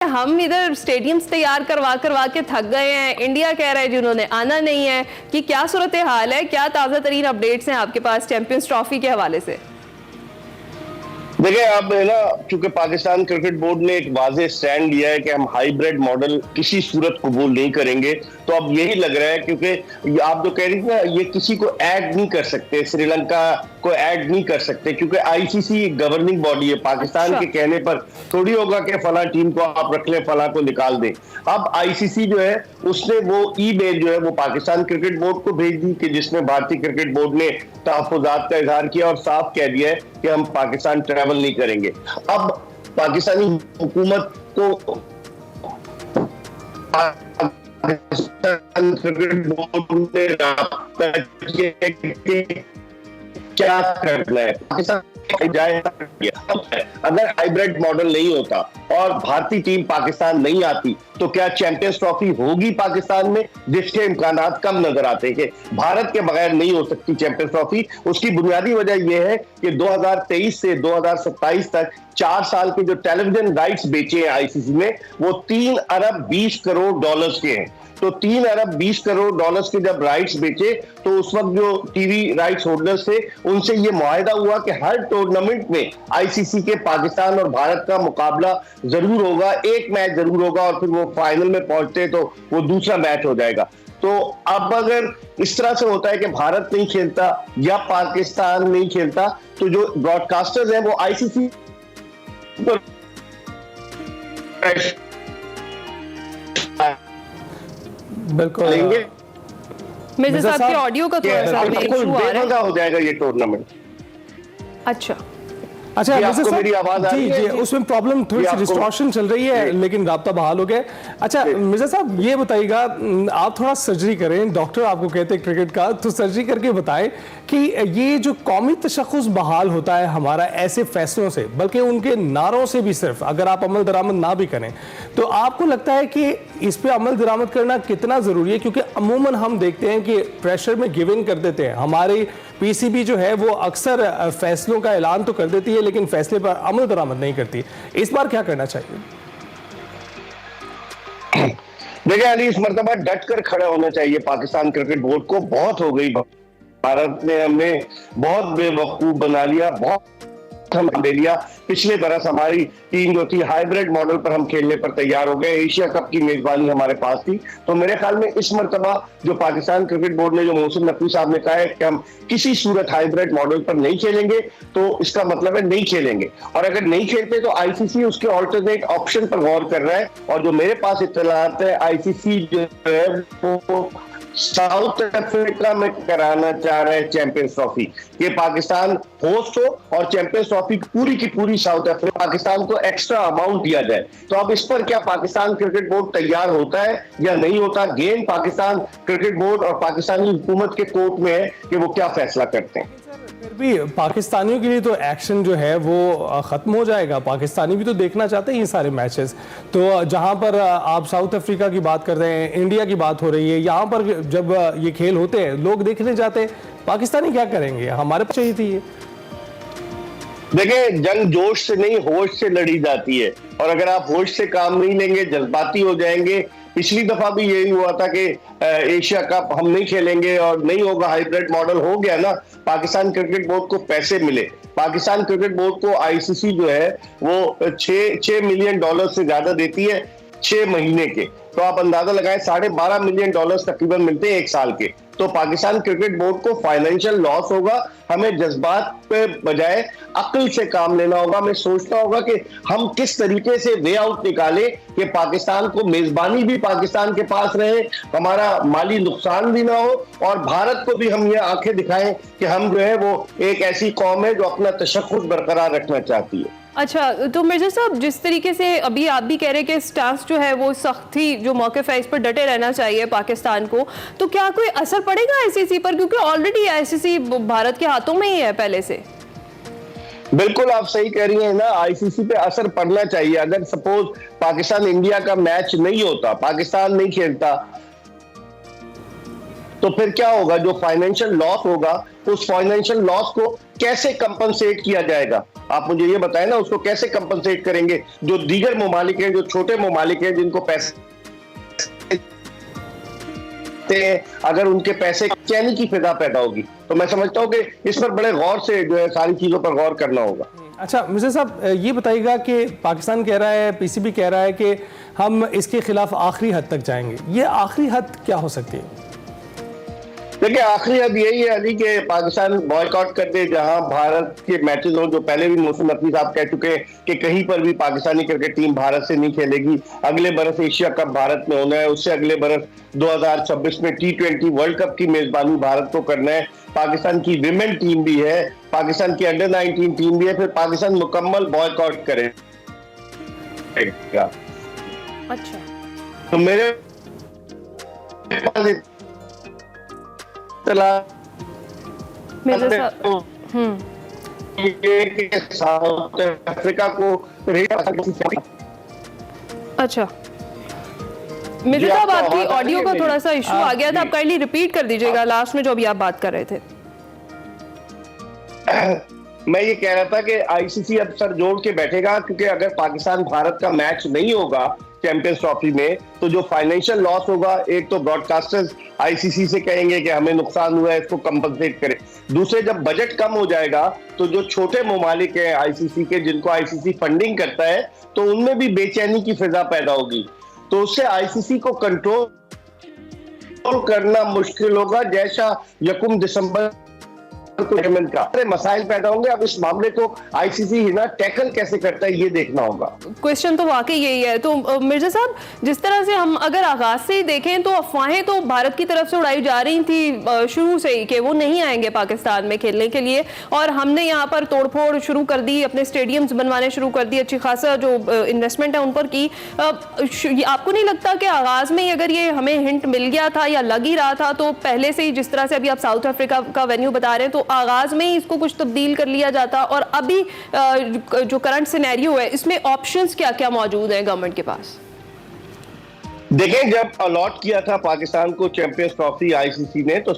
हम इधर स्टेडियम्स तैयार करवा करवा के थक गए हैं, इंडिया कह रहा है जिन्होंने आना नहीं है, कि क्या सूरत हाल है, क्या ताज़ा तरीन अपडेट्स हैं आपके पास चैंपियंस ट्रॉफी के हवाले से? देखिए, अब है ना, क्योंकि पाकिस्तान क्रिकेट बोर्ड ने एक वाज़ेह स्टैंड लिया है कि हम हाइब्रिड मॉडल किसी सूरत कबूल नहीं करेंगे, तो अब यही लग रहा है, क्योंकि आप जो कह रही थी ना, ये किसी को ऐड नहीं कर सकते, श्रीलंका को ऐड नहीं कर सकते, क्योंकि आईसीसी गवर्निंग बॉडी है। पाकिस्तान के कहने पर थोड़ी होगा कि फला टीम को आप रख लें, फला को निकाल दें। अब आईसीसी जो है उसने वो ईमेल जो है वो पाकिस्तान क्रिकेट बोर्ड को भेज दी, कि जिसमें भारतीय क्रिकेट बोर्ड ने तहफ़्फ़ुज़ात का इजहार किया और साफ कह दिया है कि हम पाकिस्तान ट्रैवल नहीं करेंगे। अब पाकिस्तानी हुकूमत को पाकिस्तान क्रिकेट बोर्ड ने राब्ता किया कि क्या करना है, पाकिस्तान जाए। अगर हाइब्रिड मॉडल नहीं होता और भारतीय टीम पाकिस्तान नहीं आती, तो क्या चैंपियंस ट्रॉफी होगी पाकिस्तान में, जिसके इम्कानात कम नजर आते हैं कि भारत के बगैर नहीं हो सकती चैंपियंस ट्रॉफी। उसकी बुनियादी वजह यह है कि 2023 से 2027 तक 4 साल के जो टेलीविजन राइट्स बेचे हैं आईसीसी ने, वो 3 अरब 20 करोड़ डॉलर्स के हैं। तो 3 अरब 20 करोड़ डॉलर्स के जब राइट्स बेचे, तो उस वक्त जो टीवी राइट्स होल्डर्स थे उनसे ये मुआहदा हुआ कि हर टूर्नामेंट में आईसीसी के पाकिस्तान और भारत का मुकाबला जरूर होगा, एक मैच जरूर होगा, और फिर वो फाइनल में पहुंचते तो वो दूसरा मैच हो जाएगा। तो अब अगर इस तरह से होता है कि भारत नहीं खेलता या पाकिस्तान नहीं खेलता, तो जो ब्रॉडकास्टर्स हैं वो आईसीसी बिल्कुल मिर्जा साहब के ऑडियो का थोड़ा सा इशू आ रहा है, हो जाएगा ये टूर्नामेंट। अच्छा आपको मेरी आवाज आ रही है? जी, उसमें प्रॉब्लम थोड़ी सी डिस्टॉर्शन चल रही है, लेकिन राब्ता बहाल हो गया। अच्छा मिर्जा साहब, ये बताइएगा, आप थोड़ा सर्जरी करें, डॉक्टर आपको कहते हैं क्रिकेट का, तो सर्जरी करके बताएं कि ये जो कौमी तशख़्ख़ुस बहाल होता है हमारा ऐसे फैसलों से, बल्कि उनके नारों से भी, सिर्फ अगर आप अमल दरामद ना भी करें, तो आपको लगता है कि इस पर अमल दरामद करना कितना ज़रूरी है? क्योंकि अमूमन हम देखते हैं कि प्रेशर में गिव इन कर देते हैं, हमारी पीसीबी जो है वो अक्सर फैसलों का ऐलान तो कर देती है, लेकिन फैसले पर अमल दरामद नहीं करती। इस बार क्या करना चाहिए? देखिए अली, इस मर्तबा डट कर खड़ा होना चाहिए पाकिस्तान क्रिकेट बोर्ड को। बहुत हो गई, भारत ने हमें बहुत बेवकूफ बना लिया, बहुत ले लिया। पिछले बरस हमारी टीम जो थी हाइब्रिड मॉडल पर हम खेलने पर तैयार हो गए, एशिया कप की मेजबानी हमारे पास थी। तो मेरे ख्याल में इस मर्तबा जो पाकिस्तान क्रिकेट बोर्ड ने, जो मोहसिन नकवी साहब ने कहा है कि हम किसी सूरत हाइब्रिड मॉडल पर नहीं खेलेंगे, तो इसका मतलब है नहीं खेलेंगे। और अगर नहीं खेलते तो आईसीसी उसके ऑल्टरनेट ऑप्शन पर गौर कर रहा है। और जो मेरे पास इत्तलात है, आईसीसी जो है वो साउथ अफ्रीका में कराना चाह रहे हैं चैंपियंस ट्रॉफी, कि पाकिस्तान होस्ट हो और चैंपियंस ट्रॉफी पूरी की पूरी साउथ अफ्रीका, पाकिस्तान को एक्स्ट्रा अमाउंट दिया जाए। तो अब इस पर क्या पाकिस्तान क्रिकेट बोर्ड तैयार होता है या नहीं होता? गेम पाकिस्तान क्रिकेट बोर्ड और पाकिस्तानी हुकूमत के कोर्ट में है कि वो क्या फैसला करते हैं। फिर भी पाकिस्तानियों के लिए तो एक्शन जो है वो ख़त्म हो जाएगा, पाकिस्तानी भी तो देखना चाहते हैं ये सारे मैचेस। तो जहां पर आप साउथ अफ्रीका की बात कर रहे हैं, इंडिया की बात हो रही है, यहाँ पर जब ये खेल होते हैं लोग देखने जाते हैं, पाकिस्तानी क्या करेंगे? हमारे पास चाहिए थी ये। देखिए, जंग जोश से नहीं होश से लड़ी जाती है, और अगर आप होश से काम नहीं लेंगे, जज्बाती हो जाएंगे। पिछली दफा भी यही हुआ था कि एशिया कप हम नहीं खेलेंगे और नहीं होगा, हाइब्रिड मॉडल हो गया ना। पाकिस्तान क्रिकेट बोर्ड को पैसे मिले, पाकिस्तान क्रिकेट बोर्ड को आईसीसी जो है वो 6 मिलियन डॉलर से ज्यादा देती है 6 महीने के। तो आप अंदाजा लगाएं, 12.5 मिलियन डॉलर तकरीबन मिलते हैं 1 साल के। तो पाकिस्तान क्रिकेट बोर्ड को फाइनेंशियल लॉस होगा। हमें जज्बात पे बजाय अक्ल से काम लेना होगा। हमें सोचना होगा कि हम किस तरीके से वे आउट निकालें कि पाकिस्तान को मेजबानी भी पाकिस्तान के पास रहे, हमारा माली नुकसान भी ना हो, और भारत को भी हम ये आंखें दिखाएं कि हम जो है वो एक ऐसी कौम है जो अपना तशख्खुस बरकरार रखना चाहती है। अच्छा, तो मिर्जा साहब, जिस तरीके से अभी आप भी कह रहे हैं कि स्टांस जो है वो सख्ती जो मौक़िफ़ है इस पर डटे रहना चाहिए पाकिस्तान को, तो क्या कोई असर पड़ेगा आईसीसी पर? क्योंकि ऑलरेडी आईसीसी भारत के हाथों में ही है पहले से। बिल्कुल आप सही कह रही हैं ना, आईसीसी पे असर पड़ना चाहिए। अगर सपोज पाकिस्तान इंडिया का मैच नहीं होता, पाकिस्तान नहीं खेलता, तो फिर क्या होगा? जो फाइनेंशियल लॉस होगा, उस फाइनेंशियल लॉस को कैसे कंपनसेट किया जाएगा? आप मुझे ये बताएं ना, उसको कैसे कंपनसेट करेंगे? जो दीगर ममालिक हैं, जो छोटे ममालिक हैं, जिनको पैसे, अगर उनके पैसे चैनी की फिजा पैदा होगी, तो मैं समझता हूं कि इस पर बड़े गौर से जो है सारी चीजों पर गौर करना होगा। अच्छा मिर्जा साहब, ये बताइएगा कि पाकिस्तान कह रहा है, पीसीबी कह रहा है कि हम इसके खिलाफ आखिरी हद तक जाएंगे, ये आखिरी हद क्या हो सकती है? देखिए, आखिरी हद यही है अली कि पाकिस्तान बॉयकॉट कर दे जहां भारत के मैचेस हो, जो पहले भी मौसम नकवी साहब कह चुके हैं कि कहीं पर भी पाकिस्तानी क्रिकेट टीम भारत से नहीं खेलेगी। अगले बरस एशिया कप भारत में होना है, उससे अगले बरस 2026 में T20 वर्ल्ड कप की मेजबानी भारत को करना है। पाकिस्तान की विमेन टीम भी है, पाकिस्तान की अंडर 19 टीम भी है, फिर पाकिस्तान मुकम्मल बॉयकॉट करेगा। अच्छा, तो मेरे साउथ अफ्रीका को अच्छा मिर्जा साहब, आपकी ऑडियो का थोड़ा सा इशू आ गया था, आप काइंडली रिपीट कर दीजिएगा लास्ट में जो अभी आप बात कर रहे थे। मैं ये कह रहा था कि आईसीसी अब सर जोड़ के बैठेगा, क्योंकि अगर पाकिस्तान भारत का मैच नहीं होगा चैंपियंस ट्रॉफी में, तो जो फाइनेंशियल लॉस होगा, एक तो ब्रॉडकास्टर्स आईसीसी से कहेंगे कि हमें नुकसान हुआ है, इसको कंपनसेट करें। दूसरे, जब बजट कम हो जाएगा तो जो छोटे ममालिक हैं आईसीसी के, जिनको आईसीसी फंडिंग करता है, तो उनमें भी बेचैनी की फिजा पैदा होगी। तो उससे आईसीसी को कंट्रोल करना मुश्किल होगा। जैसा 1 दिसंबर का मसाइल पैदा होंगे। अब इस मामले को आईसीसी ही ना टैकल कैसे करता है, ये देखना होगा। क्वेश्चन तो वाकई यही है। तो मिर्जा साहब, जिस तरह से हम अगर आगाज से ही देखें तो अफवाहें तो भारत की तरफ से उड़ाई जा रही थी शुरू से ही कि वो नहीं आएंगे पाकिस्तान में खेलने के लिए, और हमने यहाँ पर तोड़फोड़ शुरू कर दी, अपने स्टेडियम्स बनवाने शुरू कर दिए, अच्छी खासा जो इन्वेस्टमेंट है उन पर की। आपको नहीं लगता कि आगाज में ही अगर ये हमें हिंट मिल गया था या लग ही रहा था, तो पहले से ही जिस तरह से अभी आप साउथ अफ्रीका का वेन्यू बता रहे हैं, तो आगाज में ही इसको कुछ तब्दील कर लिया जाता? और अभी जो करंट सिनेरियो है, इसमें ऑप्शंस क्या क्या मौजूद हैं गवर्नमेंट के पास? देखें, जब अलॉट किया था पाकिस्तान को चैंपियंस ट्रॉफी आईसीसी ने, तो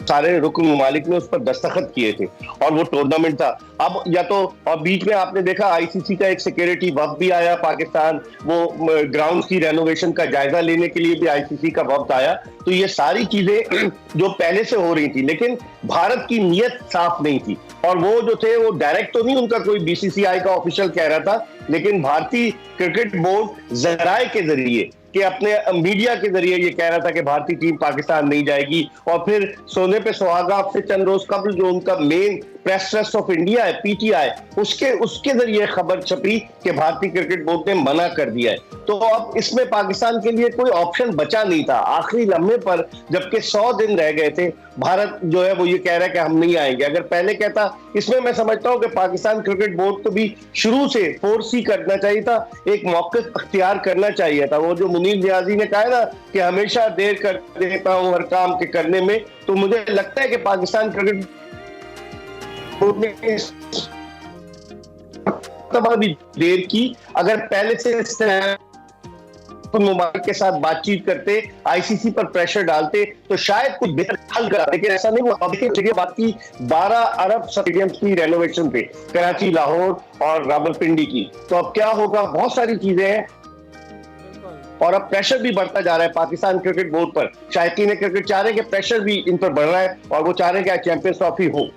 सारे रुकन ममालिक ने उस पर दस्तखत किए थे और वो टूर्नामेंट था। अब या तो, और बीच में आपने देखा आईसीसी का एक सिक्योरिटी वफ्द भी आया पाकिस्तान, वो ग्राउंड की रेनोवेशन का जायजा लेने के लिए भी आईसीसी का वफ्द आया। तो ये सारी चीजें जो पहले से हो रही थी, लेकिन भारत की नीयत साफ नहीं थी। और वो जो थे, वो डायरेक्ट तो नहीं उनका कोई बीसीसीआई का ऑफिशियल कह रहा था, लेकिन भारतीय क्रिकेट बोर्ड जराए के जरिए, कि अपने मीडिया के जरिए ये कह रहा था कि भारतीय टीम पाकिस्तान नहीं जाएगी। और फिर सोने पे सुहागा से चंद रोज कबल जो उनका main press trust of India है, पीटीआई, उसके जरिए खबर छपी कि भारतीय क्रिकेट बोर्ड ने मना कर दिया है। तो अब इसमें पाकिस्तान के लिए कोई ऑप्शन बचा नहीं था। आखिरी लम्हे पर, जबकि 100 दिन रह गए थे, भारत जो है वो ये कह रहा है कि हम नहीं आएंगे। अगर पहले कहता, इसमें मैं समझता हूं कि पाकिस्तान क्रिकेट बोर्ड को भी शुरू से फोर्स ही करना चाहिए था, एक मौक़िफ़ अख्तियार करना चाहिए था। वो जो मुनीर नियाज़ी ने कहा ना कि हमेशा देर कर देता हूं हर काम के करने में, तो मुझे लगता है कि पाकिस्तान क्रिकेट बोर्ड ने भी देर की। अगर पहले से मुमालिक के साथ बातचीत करते, आईसीसी पर प्रेशर डालते, तो शायद कुछ बेहतर हल करा, लेकिन ऐसा नहीं हुआ। देखिए, बात की 12 अरब स्टेडियम्स की रेनोवेशन पे, कराची, लाहौर और रावलपिंडी की। तो अब क्या होगा, बहुत सारी चीजें हैं और अब प्रेशर भी बढ़ता जा रहा है पाकिस्तान क्रिकेट बोर्ड पर। शायकीन क्रिकेट चाह रहे हैं कि प्रेशर भी इन पर बढ़ रहा है और वो चाह रहे हैं कि चैंपियंस ट्रॉफी हो।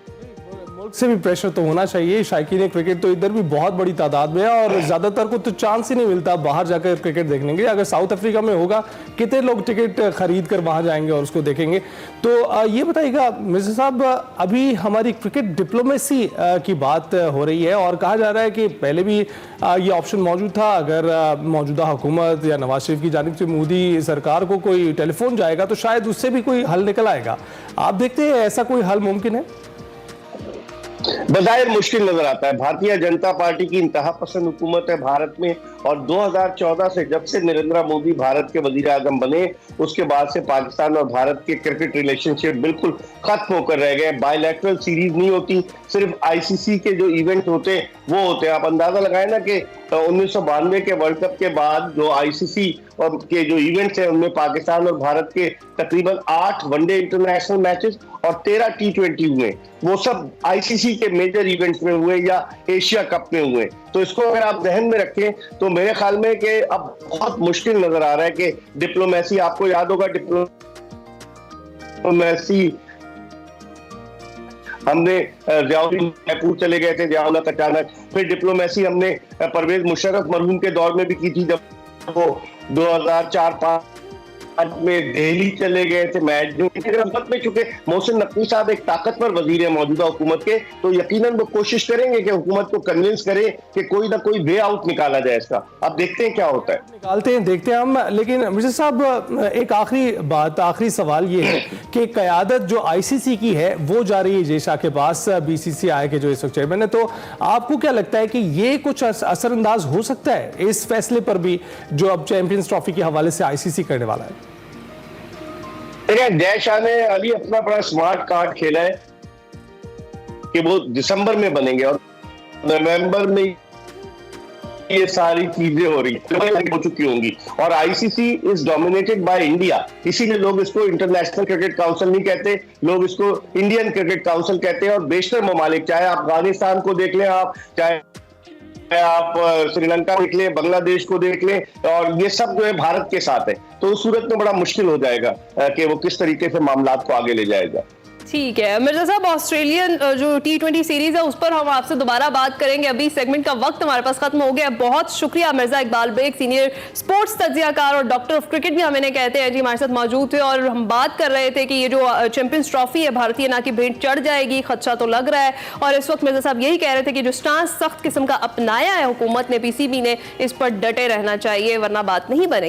मुल्क से भी प्रेशर तो होना चाहिए। शायकीन क्रिकेट तो इधर भी बहुत बड़ी तादाद में है और ज्यादातर को तो चांस ही नहीं मिलता बाहर जाकर क्रिकेट देखने के लिए। अगर साउथ अफ्रीका में होगा, कितने लोग टिकट खरीद कर वहां जाएंगे और उसको देखेंगे। तो ये बताइएगा मिर्जा साहब, अभी हमारी क्रिकेट डिप्लोमेसी की बात हो रही है और कहा जा रहा है कि पहले भी ये ऑप्शन मौजूद था। अगर मौजूदा हुकूमत या नवाज शरीफ की जानिब से मोदी सरकार को कोई टेलीफोन जाएगा तो शायद उससे भी कोई हल निकल आएगा। आप देखते हैं ऐसा कोई हल मुमकिन है? बज़ाहिर मुश्किल नजर आता है। भारतीय जनता पार्टी की इंतहा पसंद हुकूमत है भारत में, और 2014 से, जब से नरेंद्र मोदी भारत के वजीर आजम बने, उसके बाद से पाकिस्तान और भारत के क्रिकेट रिलेशनशिप बिल्कुल खत्म होकर रह गए। बायलैटरल सीरीज नहीं होती, सिर्फ आईसीसी के जो इवेंट होते हैं वो होते हैं। आप अंदाजा लगाएं ना कि 1992 के वर्ल्ड कप के बाद जो आईसीसी और के जो इवेंट्स हैं उनमें पाकिस्तान और भारत के तकरीबन 8 वनडे इंटरनेशनल मैचेस और 13 T20 हुए, वो सब आईसीसी के मेजर इवेंट्स में हुए या एशिया कप में हुए। तो इसको अगर आप ध्यान में रखें तो मेरे ख्याल में कि अब बहुत मुश्किल नजर आ रहा है कि डिप्लोमेसी, आपको याद होगा डिप्लोमेसी हमने जियाउद्दीन जयपुर चले गए थे जियाउल्लाह अचानक, फिर डिप्लोमेसी हमने परवेज मुशर्रफ मरहूम के दौर में भी की थी जब वो 2004-5 में दिल्ली चले गए थे मैच में। चूंकि मोहसिन नकवी साहब एक ताकतवर वजीर है मौजूदा हुकूमत के, तो यकीनन वो कोशिश करेंगे कि हुकूमत को कन्विंस करे कि कोई ना कोई वे आउट निकाला जाए इसका। अब देखते हैं क्या होता है, निकालते हैं, देखते हैं हम। लेकिन मिर्जा साहब एक आखिरी सवाल ये है कि क़यादत जो आईसीसी की है वो जा रही है जय शाह के पास, बीसीसीआई के जो इस वक्त चेयरमैन है, तो आपको क्या लगता है कि ये कुछ असरअंदाज हो सकता है इस फैसले पर भी जो अब चैंपियंस ट्रॉफी के हवाले से आईसीसी करने वाला है? जय शाह ने अभी अपना बड़ा स्मार्ट कार्ड खेला है कि वो दिसंबर में बनेंगे और नवंबर में ये सारी चीजें हो रही हो चुकी होंगी। और ICC is dominated by India, इसीलिए लोग इसको इंटरनेशनल क्रिकेट काउंसिल नहीं कहते, लोग इसको इंडियन क्रिकेट काउंसिल कहते हैं। और बेशतर ममालिक, चाहे आप अफगानिस्तान को देख लें, आप चाहे आप श्रीलंका देख लें, बांग्लादेश को देख लें, और ये सब जो है भारत के साथ है, तो उस सूरत में बड़ा मुश्किल हो जाएगा कि वो किस तरीके से मामलात को आगे ले जाएगा। ठीक है मिर्जा साहब, ऑस्ट्रेलियन जो T20 सीरीज है उस पर हम आपसे दोबारा बात करेंगे। अभी सेगमेंट का वक्त हमारे पास खत्म हो गया। बहुत शुक्रिया मिर्जा इकबाल बेग, सीनियर स्पोर्ट्स तज्जियाकार और डॉक्टर ऑफ क्रिकेट भी हमें कहते हैं जी, हमारे साथ मौजूद थे और हम बात कर रहे थे कि ये जो चैंपियंस ट्रॉफी है भारतीय ना की भेंट चढ़ जाएगी, खदशा तो लग रहा है। और इस वक्त मिर्जा साहब यही कह रहे थे कि जो स्टांस सख्त किस्म का अपनाया है हुकूमत ने, पीसीबी ने, इस पर डटे रहना चाहिए वरना बात नहीं बनेगी।